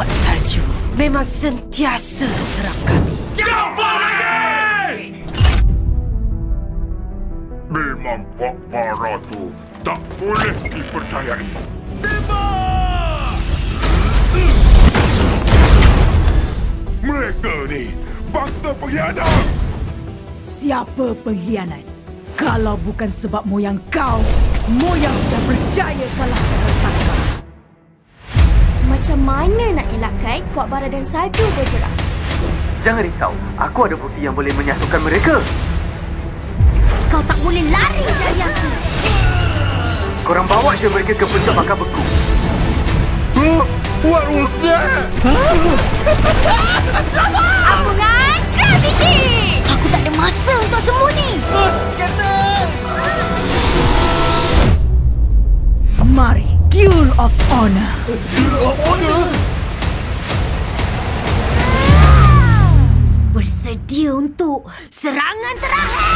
Buat salju memang sentiasa serang kami. Cepat lagi! Memang Pak Bara tu tak boleh dipercayai. Mereka ni bangsa pengkhianat! Siapa pengkhianat? Kalau bukan sebab moyang kau, moyang dah percaya kalah terletakkan. Macam mana nak elakkan Kuat Bara dan Salju bergerak? Jangan risau, aku ada bukti yang boleh menyatukan mereka. Kau tak boleh lari dari aku. Korang bawa je mereka ke puncak bakar beku. What was that? Aku dengan Gravity! Aku tak ada masa untuk sembunyi. Mari, Duel of Honor. Duel of Honor? Bersedia untuk serangan terakhir!